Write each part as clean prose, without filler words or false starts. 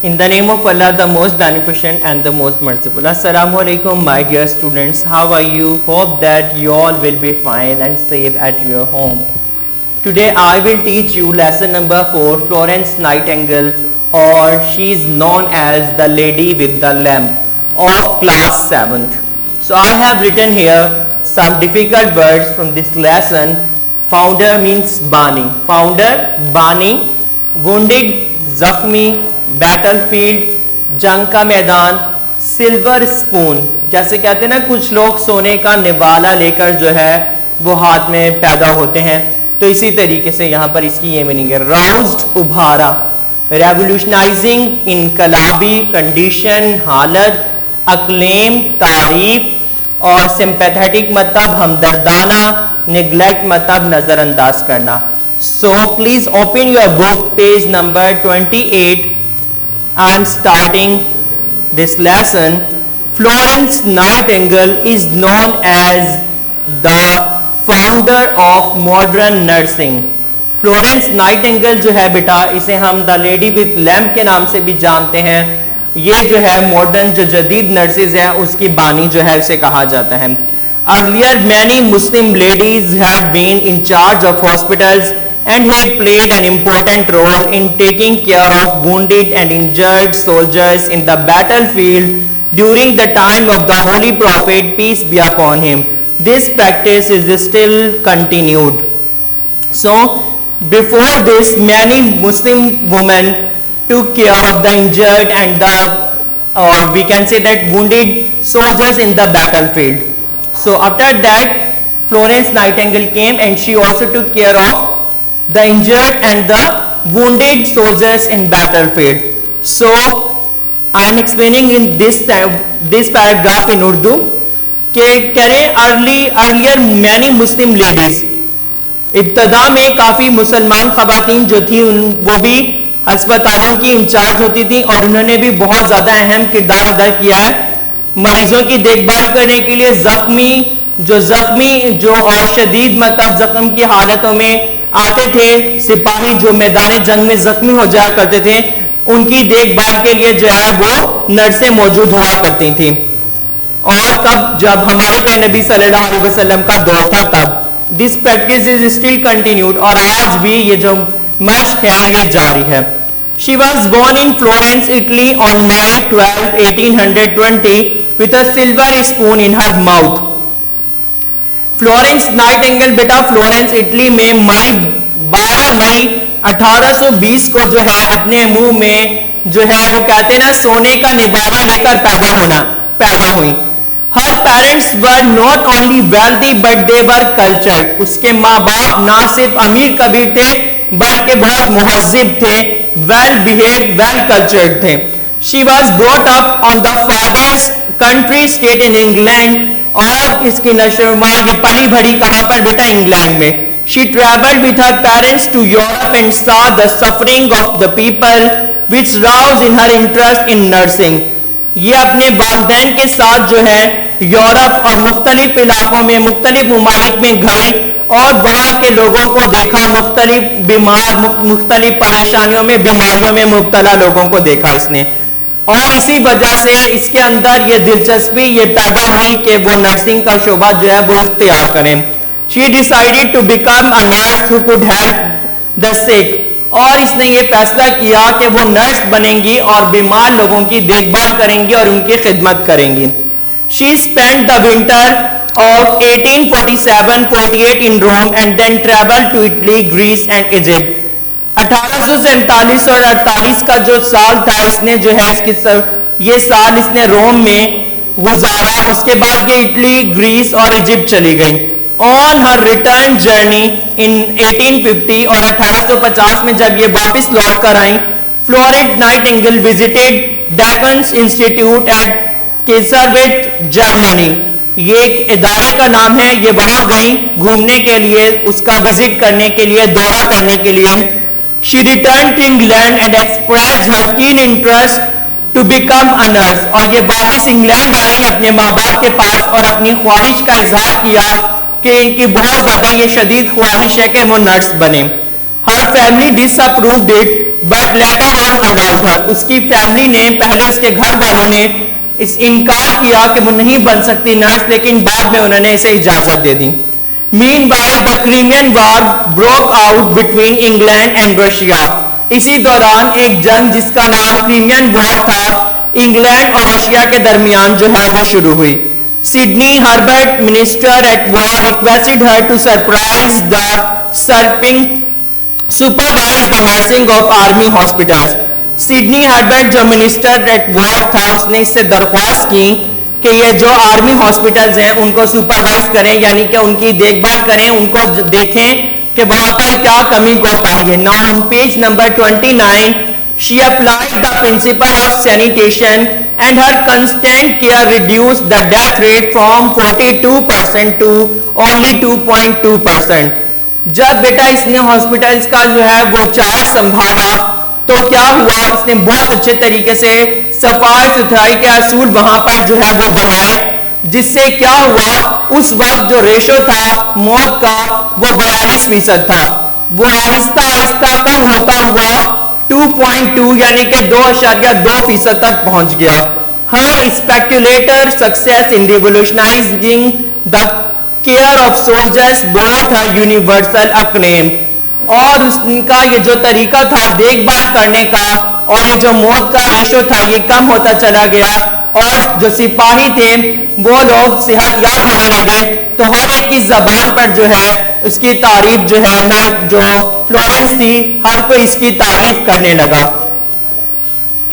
In the name of Allah, the most beneficent and the most merciful. Assalamu alaikum, my dear students. How are you? Hope that you all will be fine and safe at your home. Today I will teach you lesson number 4, Florence Nightingale, or she is known as the lady with the lamp, of class 7th. So I have written here some difficult words from this lesson. Founder means Bani. Founder, Bani. Wounded, Zakhmi. Battlefield, जंग का मैदान. Silver spoon, जैसे कहते हैं ना कुछ लोग सोने का निवाला लेकर जो है वो हाथ में पैदा होते हैं, तो इसी तरीके से यहाँ पर इसकी ये मीनिंग है. राउज्ड, उभारा. रेवोल्यूशनाइजिंग, इनकलाबी, कंडीशन, हालत. अक्लेम, तारीफ. और सिंपैथेटिक मतलब हमदर्दाना. निगलेक्ट मतलब नज़रअंदाज करना. So please open your book, page number 28. I am starting this lesson. Florence Nightingale is known as the founder of modern nursing. Florence Nightingale जो है बेटा, इसे हम द लेडी विथ लैम्प के नाम से भी जानते हैं. ये जो है मॉडर्न जो जदीद नर्सेज है उसकी बानी जो है उसे कहा जाता है. Earlier many Muslim ladies had been in charge of hospitals and had played an important role in taking care of wounded and injured soldiers in the battlefield during the time of the Holy Prophet, peace be upon him. This practice is still continued. So, before this, many Muslim women took care of the injured and or we can say that wounded soldiers in the battlefield. So, after that, Florence Nightingale came and she also took care of the injured and the wounded soldiers in battlefield. So I am explaining in this paragraph in Urdu कि कह रहे earlier many Muslim ladies, इब्तदा में काफ़ी मुसलमान ख़वातीन जो थी वो भी अस्पतालों की इंचार्ज होती थी और उन्होंने भी बहुत ज़्यादा अहम किरदार अदा किया है मरीजों की देखभाल करने के लिए. ज़ख्मी जो और शदीद मतलब ज़ख्म की हालतों में आते थे, सिपाही जो मैदान जंग में जख्मी हो जाया करते थे, उनकी देखभाल के लिए जो है वो नर्सें मौजूद हुआ करती थी. और कब जब हमारे पे नबी सल्लल्लाहु अलैहि वसल्लम का दौर था तब this practice is still continued, और आज भी ये जो मशक है ये जारी है. She was born in Florence, Italy on May 12, 1820 with a silver spoon in her mouth. Florence Nightingale बेटा फ्लोरेंस इटली में 12 मई 1820 को जो है अपने मुंह में जो है वो कहते हैं ना सोने का निवाला लेकर पैदा हुई. Her parents were not only wealthy but they were cultured. उसके माँ बाप ना सिर्फ अमीर कबीर थे बल्कि बहुत मुहज्जिब थे, वेल बिहेव्ड, वेल कल्चर्ड थे. She was brought up on the father's country state in England, और इसकी नशोनुमा ये पली भड़ी कहां पर बेटा, इंग्लैंड में. She travelled with her parents to Europe and saw the suffering of the people which rouse in her interest in nursing. ये अपने वालिदैन के साथ जो है यूरोप और मुख्तलिफ इलाकों में मुख्तलिफ ममालिक में गए और वहां के लोगों को देखा, मुख्तलिफ बीमार मुख्तलिफ परेशानियों में बीमारियों में मुब्तला लोगों को देखा इसने, और इसी वजह से इसके अंदर ये दिलचस्पी ये पैदा हुई कि वो नर्सिंग का शोबा जो है वो इख्तियार करें. She decided to become a nurse who could help the sick, और इसने ये फैसला किया कि वो नर्स बनेंगी और बीमार लोगों की देखभाल करेंगी और उनकी खिदमत करेंगी. She spend the winter of 1847-48 in Rome and then travel to Italy, Greece and Egypt. 1847 और 48 का जो साल था इसने जो है ये साल इसने रोम में गुजारा. उसके बाद ये इटली, ग्रीस और इजिप्ट चली गई. On her return journey in 1850 और 1850 में जब ये वापस लौट कर आई, Florence Nightingale visited deacons institute at Kaiserswerth, Germany. ये एक इदारे का नाम है, ये वहां गई घूमने के लिए, उसका विजिट करने के लिए, दौरा करने के लिए. She returned to England and expressed her keen interest to become a nurse. और ये वापस इंग्लैंड आई अपने माँ बाप के पास और अपनी ख्वाहिश का इजहार किया कि इनकी बहुत ज़्यादा ये शदीद ख्वाहिश है कि वो नर्स बने. Her family disapproved it, but later on उसकी फैमिली ने, पहले उसके घर वालों ने इस इनकार किया कि वो नहीं बन सकती नर्स, लेकिन बाद में उन्होंने इसे इजाजत दे दी। Meanwhile, the Crimean War broke out between England and Russia. इसी दौरान एक जंग जिसका नाम क्रीमियन वॉर था, इंग्लैंड और रशिया के दरमियान जो है वो शुरू हुई। Sidney Herbert, minister at war, requested her to surprise the serving supervise the nursing of army hospitals. Sidney Herbert जो मिनिस्टर एट वॉर था, उसने इससे दरख्वास्त की कि ये जो आर्मी हॉस्पिटल्स हैं उनको सुपरवाइज करें, यानी कि उनकी देखभाल करें, उनको देखें कि वहां पर क्या कमी को पाई है। Now on page number 29 she applied the principle of sanitation and her constant care reduced the death rate from 42% to only 2.2%। जब बेटा इसने हॉस्पिटल्स का जो है वो चार्ज संभाला तो क्या हुआ, उसने बहुत अच्छे तरीके से सफाई सुथराई के असूल वहां पर जो है वो बनाए, जिससे क्या हुआ, उस वक्त जो रेशो था मौत का वो 42% था, वो आहिस्ता आहिस्ता कम होता हुआ 2.2 यानी कि 2.2% तक पहुंच गया। Her speculator success in revolutionizing the care of soldiers brought her universal acclaim। और उनका ये जो तरीका था देखभाल करने का और ये जो मौत का रेशो था ये कम होता चला गया, और जो सिपाही थे वो लोग सेहतयाब होने लगे, तो हर एक की जबान पर जो है उसकी तारीफ जो है ना, जो फ्लोरेंस थी, हर कोई इसकी तारीफ करने लगा।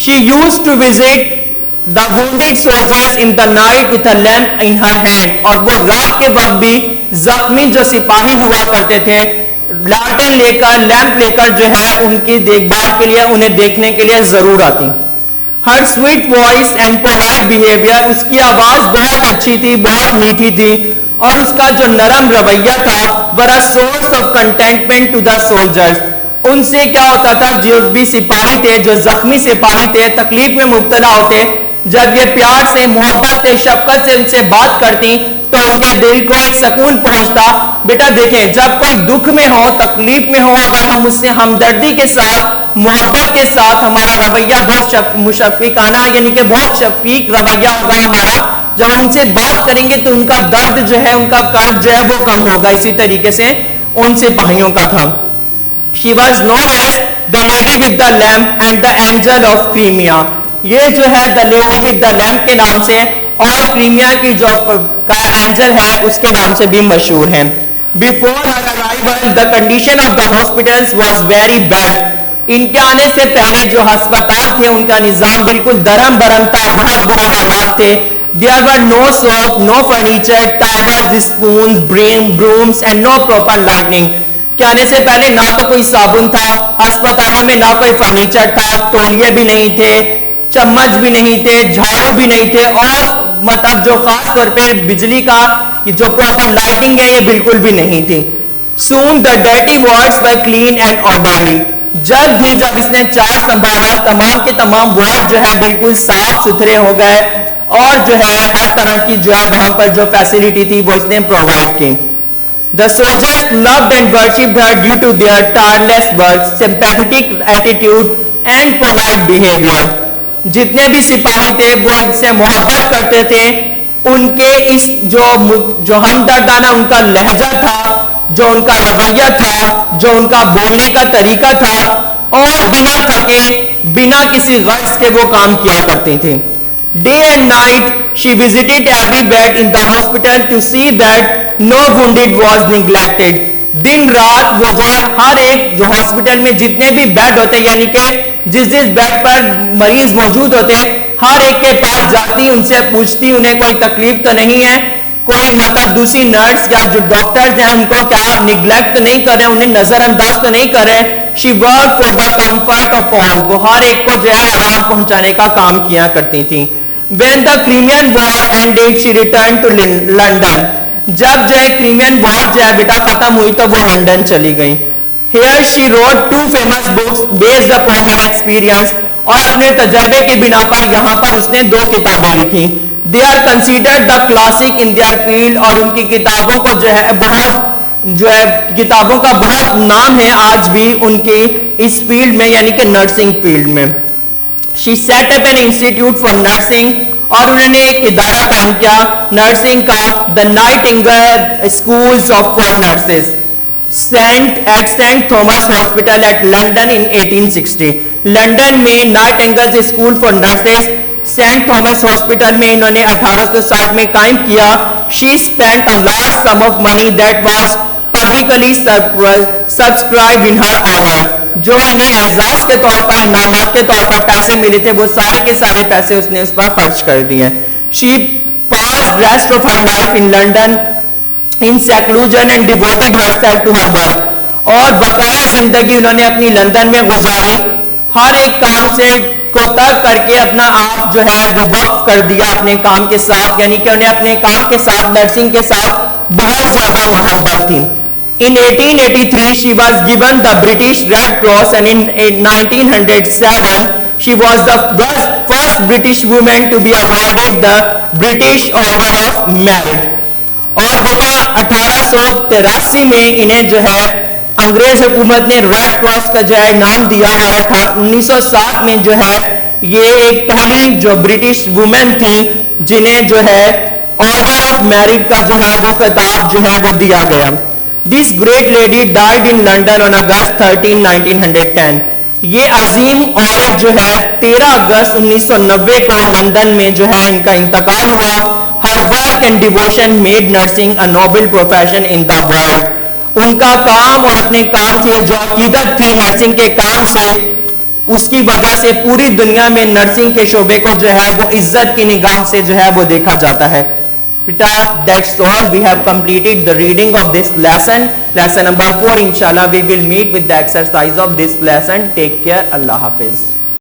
She used to visit the wounded soldiers in the night with a lamp in her hand। और वो रात के वक्त भी जख्मी जो सिपाही हुआ करते थे लालटेन लेकर, लैंप लेकर जो है उनकी देखभाल के लिए, उन्हें देखने के लिए जरूर आती। Her sweet voice and polite behaviour, उसकी आवाज बहुत अच्छी थी, बहुत मीठी थी, और उसका जो नरम रवैया था बड़ा source of contentment to the soldiers. उनसे क्या होता था, जो भी सिपाही थे, जो जख्मी सिपाही थे, तकलीफ में मुब्तला होते, जब ये प्यार से, मोहब्बत से, शफकत से उनसे बात करती तो उनके दिल को एक सुकून पहुंचता। बेटा देखें, जब कोई दुख में हो, तकलीफ में हो, अगर हम उससे हमदर्दी के साथ, मोहब्बत के साथ, हमारा रवैया बहुत मुशफ़िकाना यानी कि बहुत शफीक रवैया होगा हमारा, जब हम उनसे बात करेंगे तो उनका दर्द जो है, उनका कर्ज जो है वो कम होगा। इसी तरीके से उन सिपाहियों का था। She was known as the lady with the lamp and the angel of Crimea। ये जो है the lady with the lamp के नाम से और क्रीमिया की जो का एंजल है उसके नाम से भी मशहूर है। Before her arrival the condition of the hospitals was very bad. इनके आने से पहले जो अस्पताल थे उनका निजाम बिल्कुल दरम बरम था, बहुत बुरे हालात थे। There were no soap, no furniture, towels, spoons, brooms and no proper lighting। के आने से पहले ना तो कोई साबुन था अस्पतालों में, ना कोई फर्नीचर था, तौलिए भी नहीं थे, चम्मच भी नहीं थे, झाड़ू भी नहीं थे, और मतलब जो खास तौर पे बिजली का जो प्रॉपर लाइटिंग है ये बिल्कुल भी नहीं थी। Soon the dirty wards were clean and orderly। जल्द ही जब इसने चार्ज संभाला तमाम के तमाम वार्ड जो है बिल्कुल साफ सुथरे हो गए, और जो है हर तरह की जो है वहां पर जो फैसिलिटी थी वो इसने प्रोवाइड की। The soldiers loved and worshipped her due to their tireless work, sympathetic attitude and polite behavior। जितने भी सिपाही थे वो इनसे मोहब्बत करते थे, उनके इस जो हमदर्दाना उनका लहजा था, जो उनका रवैया था, जो उनका बोलने का तरीका था, और बिना थके, बिना किसी गर्ज के वो काम किया करती थी। Day and night she visited every bed in the hospital to see that no wounded was neglected। दिन रात वो जो हर एक जो हॉस्पिटल में जितने भी बेड होते यानी कि जिस बेड पर मरीज मौजूद होते हर एक के पास जाती, उनसे पूछती उन्हें कोई तकलीफ तो नहीं है, कोई मतलब दूसरी नर्स या जो डॉक्टर्स हैं उनको क्या निग्लेक्ट तो नहीं कर रहे, उन्हें नजरअंदाज तो नहीं कर रहे। She work for the comfort of all. वो हर एक को जो है आराम पहुंचाने का काम किया करती थी। When the Crimean War ended, she returned to London। जब जो है क्रीमियन वॉर जो है बेटा खत्म हुई तो वो लंदन चली गई। Here she wrote two famous books based upon her experience। और अपने तजर्बे के बिना पर यहाँ पर उसने 2 किताबें लिखी। They are considered the classic in their field। और उनकी किताबों को जो है किताबों का बहुत नाम है आज भी उनकी इस फील्ड में यानी कि नर्सिंग फील्ड में। She set up an institute for nursing, और उन्होंने एक इदारा कायम किया नर्सिंग का, the Nightingale schools of for nurses Saint Thomas hospital at London in 1860। London में Nightingale school for nurses Saint Thomas hospital में इन्होंने 1860 में कायम किया। She spent a large sum of money that was publicly subscribe in her honour. जो इन्हें एजाज के तौर पर, इनामात के तौर पर पैसे मिले थे, वो सारे के सारे पैसे उसने उस पर खर्च कर दिए। She passed rest of her life in London in seclusion and devoted herself to her work. और बकाया जिंदगी उन्होंने अपनी लंदन में गुजारी, हर एक काम से को तर्क करके अपना आप जो है वो वक्फ कर दिया अपने काम के साथ, यानी कि उन्हें अपने काम के साथ, नर्सिंग के साथ बहुत ज्यादा मोहब्बत थी। In 1883 she was given the British Red Cross, and in 1907 she was the first British woman to be awarded the British Order of Merit। और 1883 में इन्हें जो है अंग्रेज हुकूमत ने रेड क्रॉस का जो है नाम दिया, और 1907 में जो है ये एक पहली जो ब्रिटिश वुमेन थी जिन्हें जो है ऑर्डर ऑफ मेरिट का जो है वो खिताब जो है वो दिया गया। This great lady died in London on August 13, 1910। ये अजीम औरत जो है 13 अगस्त 1990 को लंदन में जो है इनका इंतकाल हुआ। Her work and devotion made nursing a noble profession in the world. उनका काम और अपने काम से जो अकीदत थी नर्सिंग के काम से, उसकी वजह से पूरी दुनिया में नर्सिंग के शोबे को जो है वो इज्जत की निगाह से जो है वो देखा जाता है। बेटा, that's all. We have completed the reading of this lesson. Lesson number 4. Inshallah, we will meet with the exercise of this lesson. Take care. Allah Hafiz.